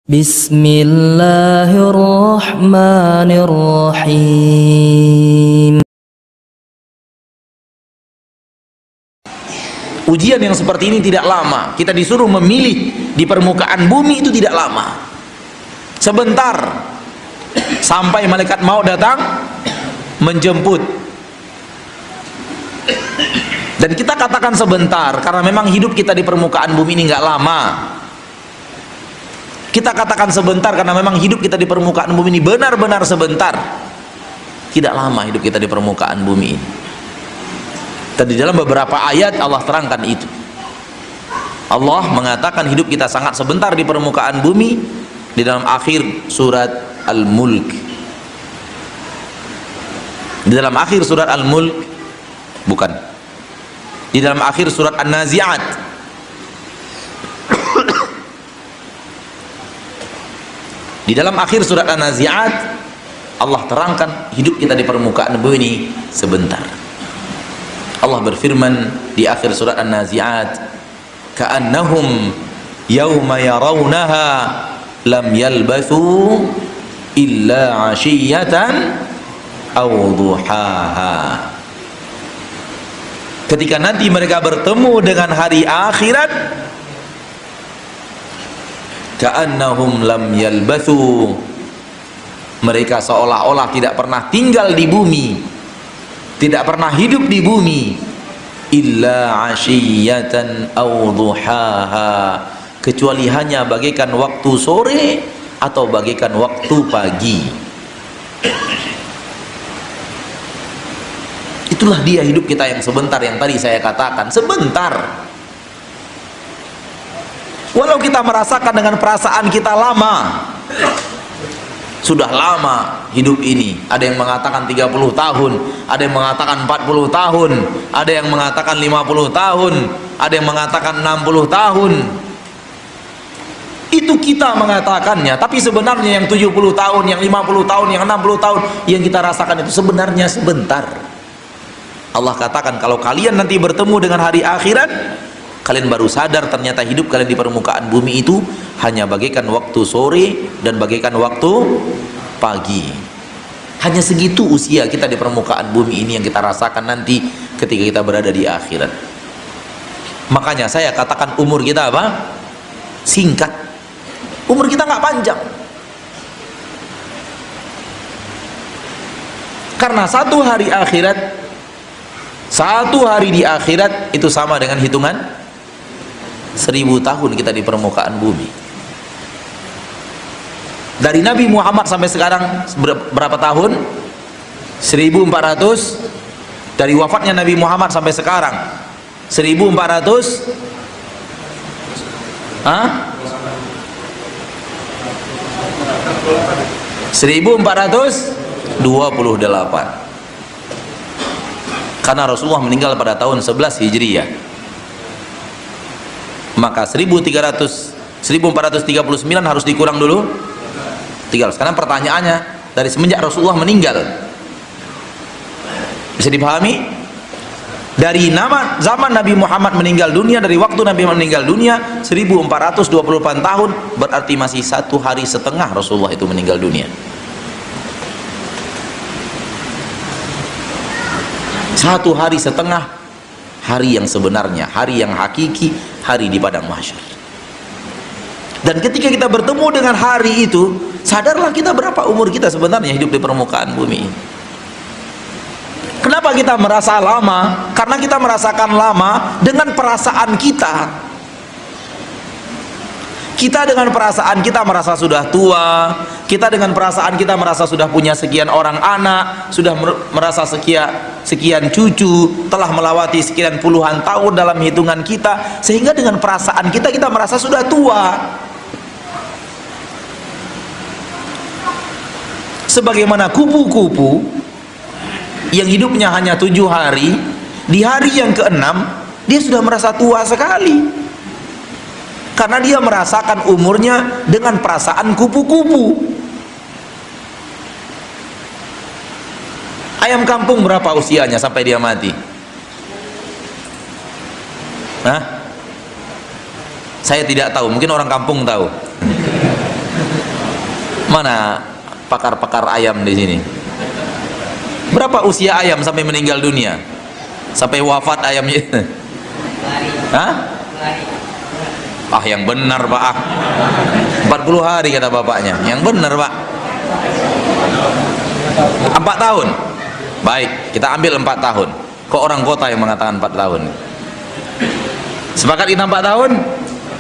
Bismillahirrahmanirrahim. Ujian yang seperti ini tidak lama. Kita disuruh memilih di permukaan bumi, itu tidak lama. Sebentar sampai malaikat maut datang menjemput. Dan kita katakan sebentar karena memang hidup kita di permukaan bumi ini nggak lama. Kita katakan sebentar karena memang hidup kita di permukaan bumi ini benar-benar sebentar. Tidak lama hidup kita di permukaan bumi ini. Dan di dalam beberapa ayat Allah terangkan itu. Allah mengatakan hidup kita sangat sebentar di permukaan bumi di dalam akhir surat Al-Mulk. Di dalam akhir surat Al-Mulk, bukan. Di dalam akhir surat An-Nazi'at. Di dalam akhir surat An-Nazi'at Allah terangkan hidup kita di permukaan bumi ini sebentar. Allah berfirman di akhir surat An-Nazi'at, ka'annahum yawma yarawnaha lam yalbathu illa 'ashiyatan aw duhaha. Ketika nanti mereka bertemu dengan hari akhirat, ka'annahum lam yalbathu, mereka seolah-olah tidak pernah tinggal di bumi, tidak pernah hidup di bumi, illa 'ashiyatan aw duhaha, kecuali hanya bagaikan waktu sore atau bagaikan waktu pagi. Itulah dia hidup kita yang sebentar, yang tadi saya katakan sebentar. Walau kita merasakan dengan perasaan kita lama, sudah lama hidup ini. Ada yang mengatakan 30 tahun, ada yang mengatakan 40 tahun, ada yang mengatakan 50 tahun, ada yang mengatakan 60 tahun. Itu kita mengatakannya, tapi sebenarnya yang 70 tahun, yang 50 tahun, yang 60 tahun yang kita rasakan itu sebenarnya sebentar. Allah katakan kalau kalian nanti bertemu dengan hari akhirat, kalian baru sadar ternyata hidup kalian di permukaan bumi itu hanya bagaikan waktu sore dan bagaikan waktu pagi. Hanya segitu usia kita di permukaan bumi ini yang kita rasakan nanti ketika kita berada di akhirat. Makanya saya katakan umur kita apa? Singkat. Umur kita nggak panjang. Karena satu hari akhirat, satu hari di akhirat itu sama dengan hitungan 1000 tahun kita di permukaan bumi. Dari Nabi Muhammad sampai sekarang berapa tahun? 1400. Dari wafatnya Nabi Muhammad sampai sekarang 1400 1428. Karena Rasulullah meninggal pada tahun 11 Hijriah. Maka 1439 harus dikurang dulu 13. Sekarang pertanyaannya, dari semenjak Rasulullah meninggal, bisa dipahami? Dari zaman Nabi Muhammad meninggal dunia, dari waktu Nabi Muhammad meninggal dunia 1428 tahun, berarti masih 1 hari setengah Rasulullah itu meninggal dunia. 1 hari setengah, hari yang sebenarnya, hari yang hakiki, hari di padang mahsyar. Dan ketika kita bertemu dengan hari itu, sadarlah kita berapa umur kita sebenarnya hidup di permukaan bumi ini. Kenapa kita merasa lama? Karena kita merasakan lama dengan perasaan kita. Kita dengan perasaan kita merasa sudah tua, kita dengan perasaan kita merasa sudah punya sekian orang anak, sudah merasa sekian cucu, telah melewati sekian puluhan tahun dalam hitungan kita, sehingga dengan perasaan kita merasa sudah tua. Sebagaimana kupu-kupu yang hidupnya hanya 7 hari, di hari yang ke-6 dia sudah merasa tua sekali. Karena dia merasakan umurnya dengan perasaan kupu-kupu. Ayam kampung berapa usianya sampai dia mati? Saya tidak tahu, mungkin orang kampung tahu. Mana pakar-pakar ayam di sini? Berapa usia ayam sampai meninggal dunia? Sampai wafat ayamnya? Hah? Ah, yang benar Pak. 40 hari kata bapaknya. Yang benar Pak. 4 tahun. Baik, kita ambil 4 tahun. Kok orang kota yang mengatakan 4 tahun? Sepakat kita 4 tahun?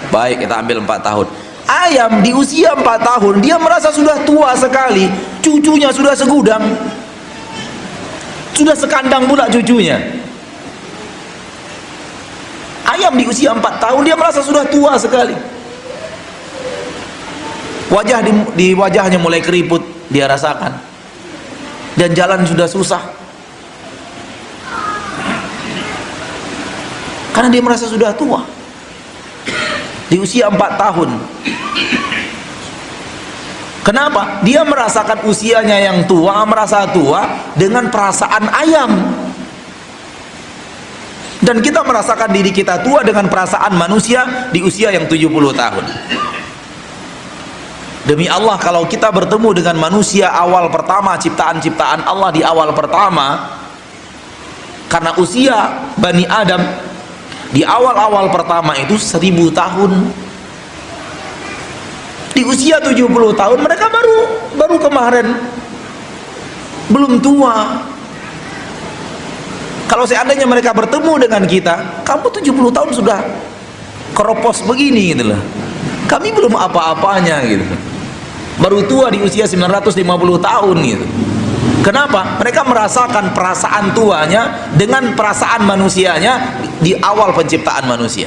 Baik, kita ambil 4 tahun. Ayam di usia 4 tahun, dia merasa sudah tua sekali. Cucunya sudah segudang. Sudah sekandang pula cucunya. Ayam di usia 4 tahun, dia merasa sudah tua sekali. Wajah di wajahnya mulai keriput, dia rasakan. Dan jalan sudah susah. Karena dia merasa sudah tua. Di usia 4 tahun. Kenapa? Dia merasakan usianya yang tua, merasa tua dengan perasaan ayam. Dan kita merasakan diri kita tua dengan perasaan manusia di usia yang 70 tahun. Demi Allah, kalau kita bertemu dengan manusia awal pertama, ciptaan-ciptaan Allah di awal pertama, karena usia Bani Adam di awal-awal pertama itu 1000 tahun. Di usia 70 tahun mereka baru kemarin, belum tua. Kalau seandainya mereka bertemu dengan kita, kamu 70 tahun sudah keropos begini gitu loh. Kami belum apa-apanya gitu. Baru tua di usia 950 tahun gitu. Kenapa? Mereka merasakan perasaan tuanya dengan perasaan manusianya di awal penciptaan manusia.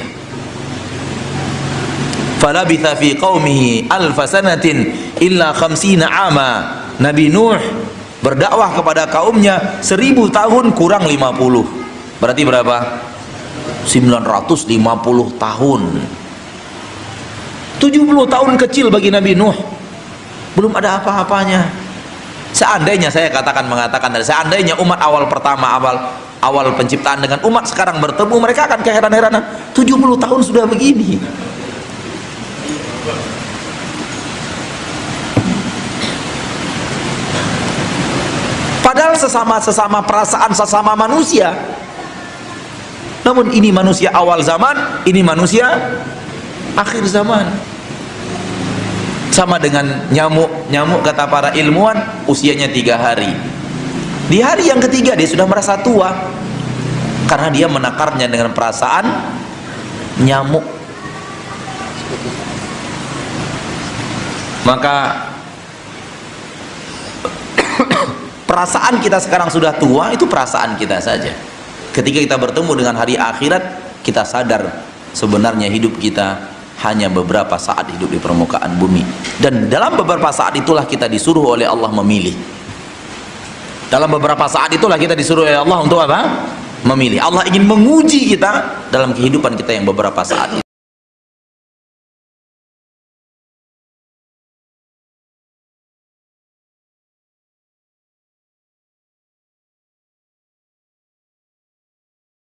Falabitha fi qaumihi alfa sanatin illa khamsina ama. Nabi Nuh berdakwah kepada kaumnya 1000 tahun kurang 50. Berarti berapa? 950 tahun. 70 tahun kecil bagi Nabi Nuh. Belum ada apa-apanya. Seandainya saya mengatakan seandainya umat awal pertama, awal penciptaan dengan umat sekarang bertemu, mereka akan keheran-heranan. 70 tahun sudah begini. Padahal sesama perasaan sesama manusia. Namun ini manusia awal zaman, ini manusia akhir zaman. Sama dengan nyamuk kata para ilmuwan, usianya 3 hari. Di hari yang ketiga dia sudah merasa tua, karena dia menakarnya dengan perasaan nyamuk. Maka perasaan kita sekarang sudah tua, itu perasaan kita saja. Ketika kita bertemu dengan hari akhirat, kita sadar sebenarnya hidup kita hanya beberapa saat hidup di permukaan bumi. Dan dalam beberapa saat itulah kita disuruh oleh Allah memilih. Dalam beberapa saat itulah kita disuruh oleh Allah untuk apa? Memilih. Allah ingin menguji kita dalam kehidupan kita yang beberapa saat itu.